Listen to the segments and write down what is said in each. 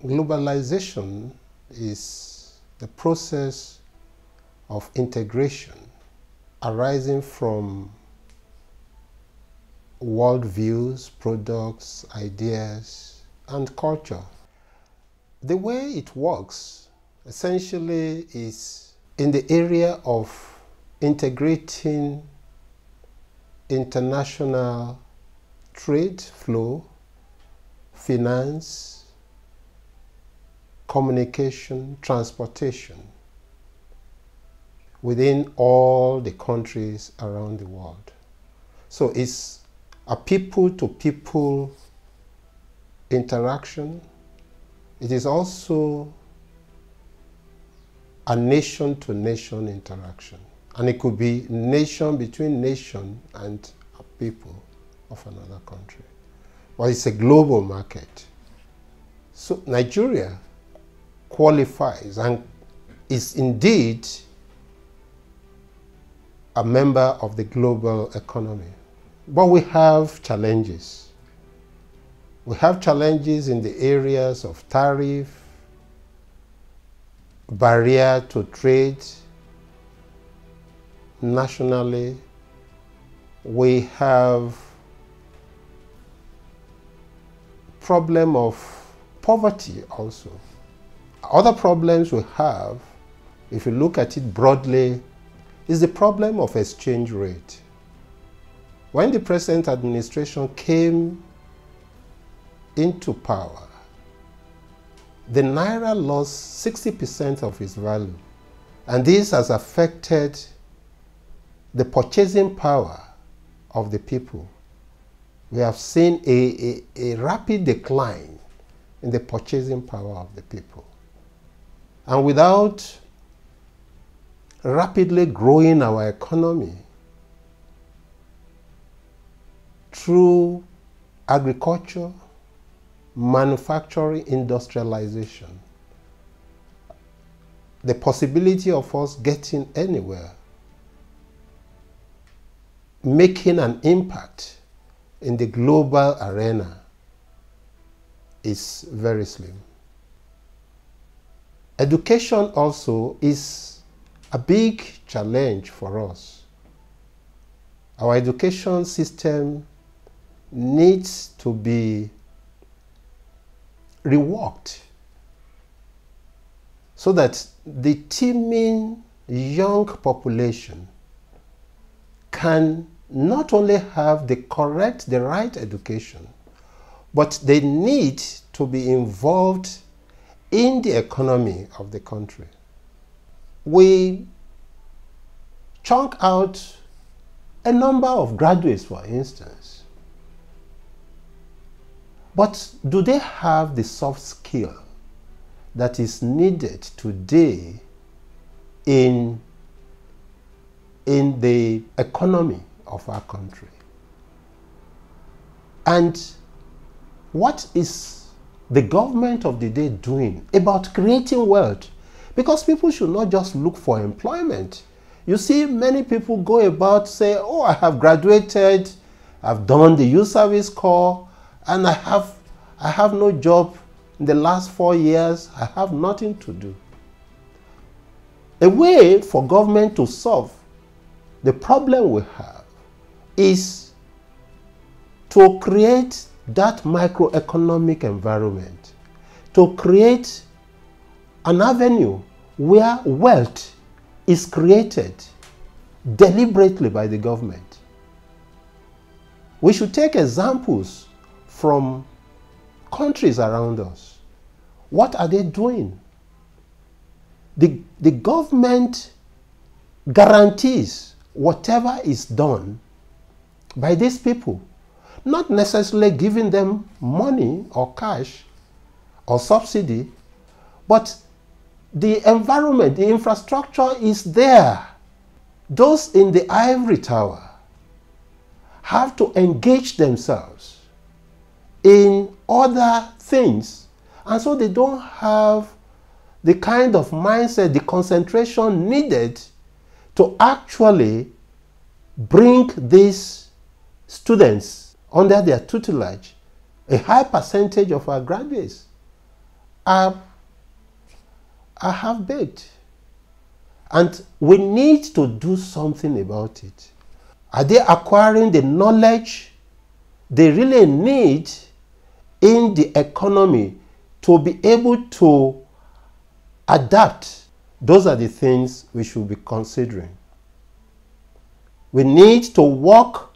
Globalization is the process of integration arising from worldviews, products, ideas, and culture. The way it works essentially is in the area of integrating international trade flow, finance, communication, transportation within all the countries around the world. So it's a people-to-people interaction. It is also a nation-to-nation interaction. And it could be nation between nation and a people of another country. But it's a global market. So Nigeria qualifies and is indeed a member of the global economy. But we have challenges. We have challenges in the areas of tariff, barrier to trade nationally. We have problem of poverty also. Other problems we have, if you look at it broadly, is the problem of exchange rate. When the present administration came into power, the naira lost 60% of its value, and this has affected the purchasing power of the people. We have seen a rapid decline in the purchasing power of the people. And without rapidly growing our economy through agriculture, manufacturing, industrialization, the possibility of us getting anywhere, making an impact in the global arena is very slim. Education also is a big challenge for us. Our education system needs to be reworked so that the teeming young population can not only have the right education, but they need to be involved in the economy of the country. We chunk out a number of graduates, for instance, but do they have the soft skill that is needed today in the economy of our country? And what is the government of the day doing about creating wealth? Because people should not just look for employment. You see many people go about say, oh, I have graduated, I've done the youth service corps, and I have no job in the last 4 years, I have nothing to do. A way for government to solve the problem we have is to create that microeconomic environment, to create an avenue where wealth is created deliberately by the government. We should take examples from countries around us. What are they doing? The government guarantees whatever is done by these people, not necessarily giving them money or cash or subsidy, but the environment, the infrastructure is there. Those in the ivory tower have to engage themselves in other things, and so they don't have the kind of mindset, the concentration needed to actually bring these students under their tutelage. A high percentage of our graduates are half-baked. And we need to do something about it. Are they acquiring the knowledge they really need in the economy to be able to adapt? Those are the things we should be considering. We need to work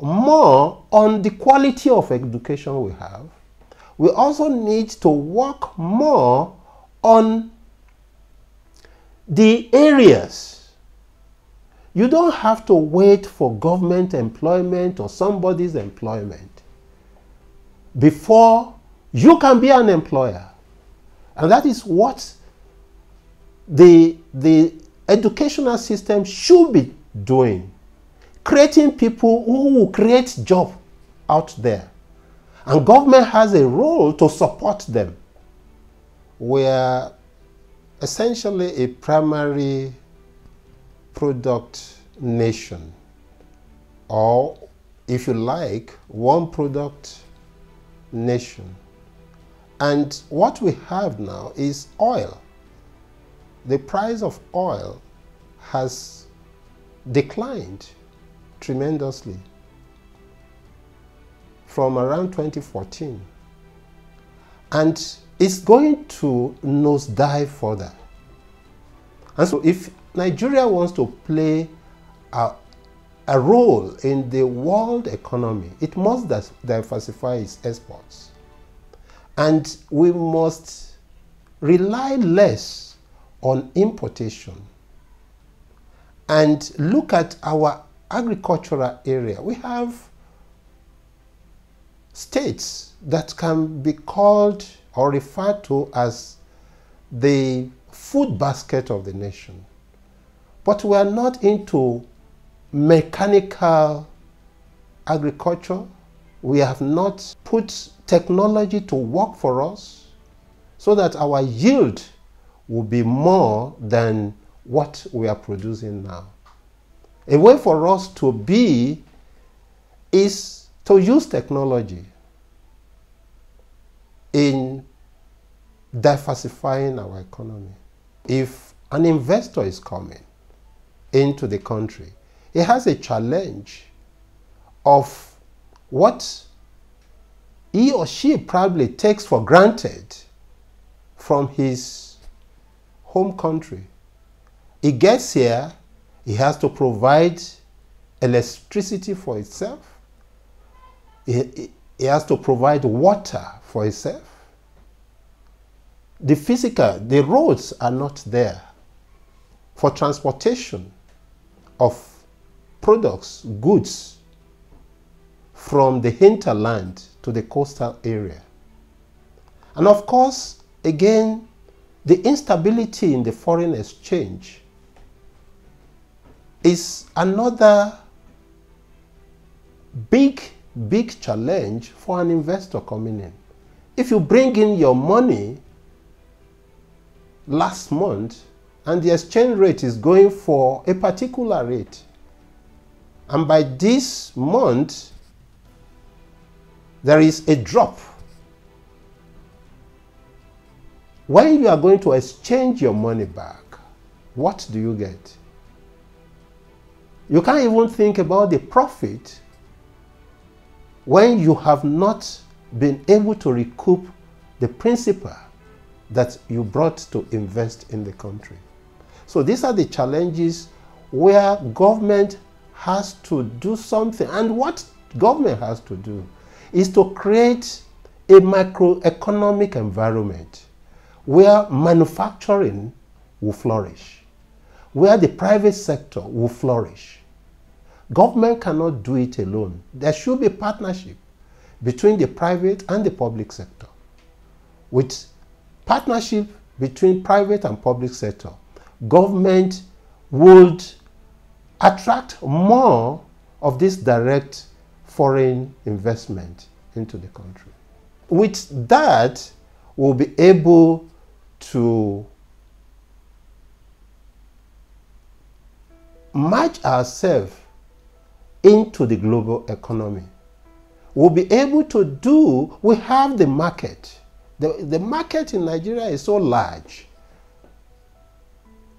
more on the quality of education we have. We also need to work more on the areas. You don't have to wait for government employment or somebody's employment before you can be an employer. And that is what the educational system should be doing. Creating people who will create jobs out there. And government has a role to support them. We are essentially a primary product nation, or if you like, one product nation. And what we have now is oil. The price of oil has declined tremendously from around 2014. And it's going to nosedive further. And so if Nigeria wants to play a role in the world economy, it must diversify its exports. And we must rely less on importation and look at our agricultural area. We have states that can be called or referred to as the food basket of the nation. But we are not into mechanical agriculture. We have not put technology to work for us so that our yield will be more than what we are producing now. A way for us to be is to use technology in diversifying our economy. If an investor is coming into the country, he has a challenge of what he or she probably takes for granted from his home country. He gets here, he has to provide electricity for himself. He has to provide water for himself. The roads are not there for transportation of products, goods from the hinterland to the coastal area. And of course, again, the instability in the foreign exchange is another big challenge for an investor coming in. If you bring in your money last month and the exchange rate is going for a particular rate, and by this month there is a drop, when you are going to exchange your money back, what do you get? You can't even think about the profit when you have not been able to recoup the principal that you brought to invest in the country. So these are the challenges where government has to do something. And what government has to do is to create a macroeconomic environment where manufacturing will flourish, where the private sector will flourish. Government cannot do it alone. There should be partnership between the private and the public sector. With partnership between private and public sector, government would attract more of this direct foreign investment into the country. With that, we'll be able to match ourselves into the global economy. We'll be able to we have the market The market in Nigeria is so large.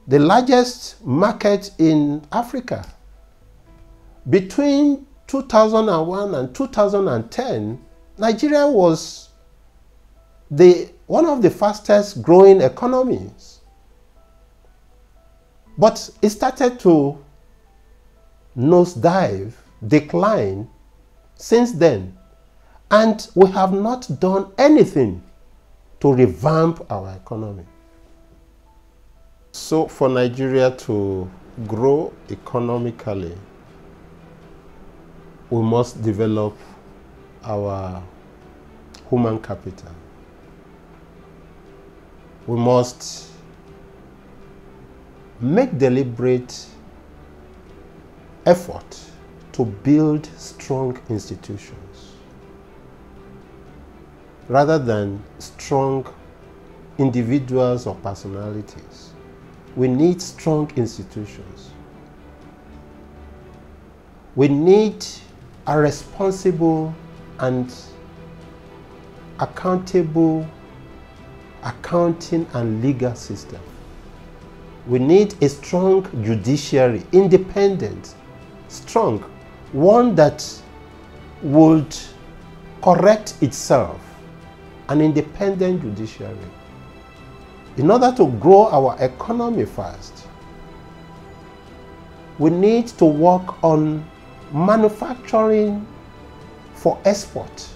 The largest market in Africa. Between 2001 and 2010, Nigeria was one of the fastest growing economies. But it started to nosedive, decline since then. And we have not done anything to revamp our economy. So for Nigeria to grow economically, we must develop our human capital. We must make deliberate effort to build strong institutions rather than strong individuals or personalities. We need strong institutions. We need a responsible and accountable accounting and legal system. We need a strong judiciary, independent, strong, one that would correct itself, an independent judiciary. In order to grow our economy fast, we need to work on manufacturing for export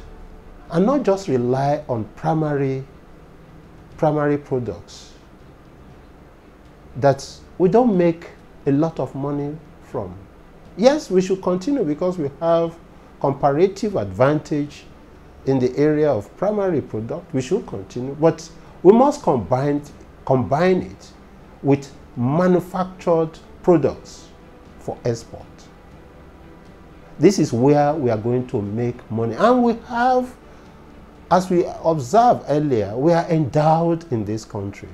and not just rely on primary products that we don't make a lot of money from. Yes, we should continue because we have comparative advantage in the area of primary product. We should continue, but we must combine it with manufactured products for export. This is where we are going to make money. And we have, as we observed earlier, we are endowed in this country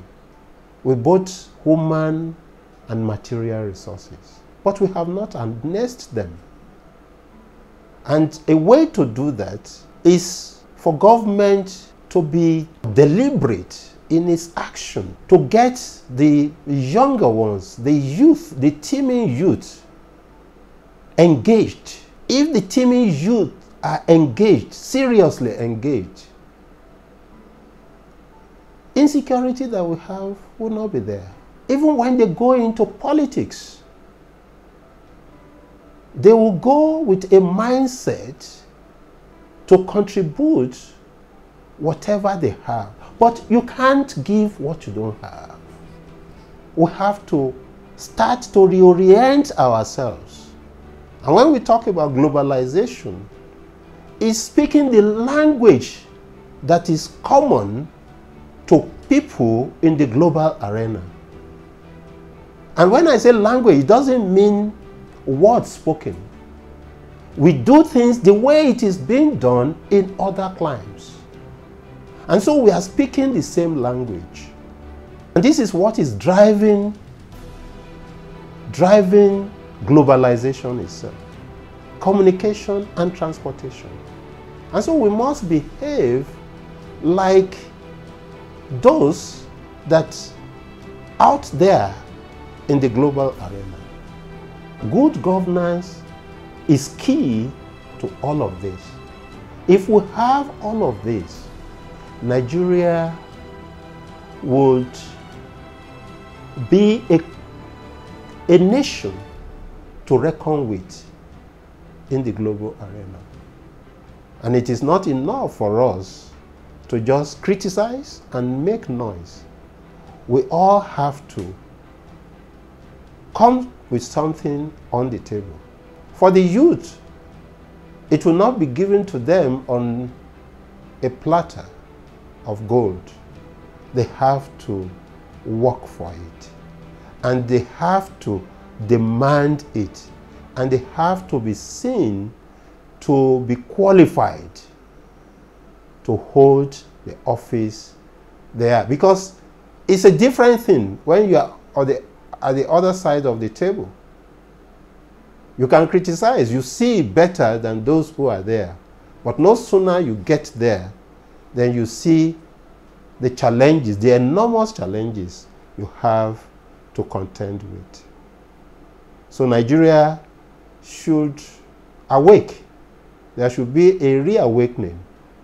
with both human and material resources. But we have not harnessed them. And a way to do that is for government to be deliberate in its action, to get the younger ones, the youth, the teeming youth engaged. If the teeming youth are engaged, seriously engaged, insecurity that we have will not be there. Even when they go into politics, they will go with a mindset to contribute whatever they have. But you can't give what you don't have. We have to start to reorient ourselves. And when we talk about globalization, it's speaking the language that is common to people in the global arena. And when I say language, it doesn't mean words spoken. We do things the way it is being done in other climes. And so we are speaking the same language. And this is what is driving globalization itself. Communication and transportation. And so we must behave like those that out there in the global arena. Good governance is key to all of this. If we have all of this, Nigeria would be a nation to reckon with in the global arena. And it is not enough for us to just criticize and make noise. We all have to come with something on the table. For the youth, it will not be given to them on a platter of gold. They have to work for it. And they have to demand it. And they have to be seen to be qualified to hold the office there. Because it's a different thing when you are at the other side of the table. You can criticize, you see better than those who are there. But no sooner you get there, then you see the challenges, the enormous challenges you have to contend with. So Nigeria should awake. There should be a reawakening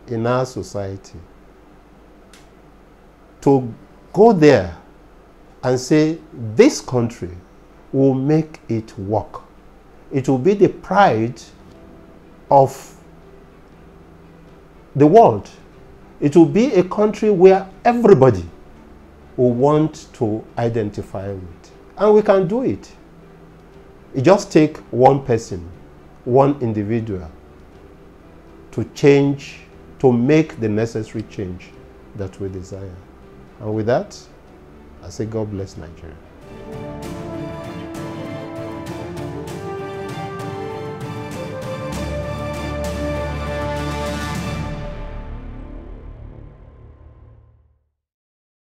in our society to go there and say, this country will make it work. It will be the pride of the world. It will be a country where everybody will want to identify with. And we can do it. It just takes one person, one individual, to change, to make the necessary change that we desire. And with that, I say God bless Nigeria.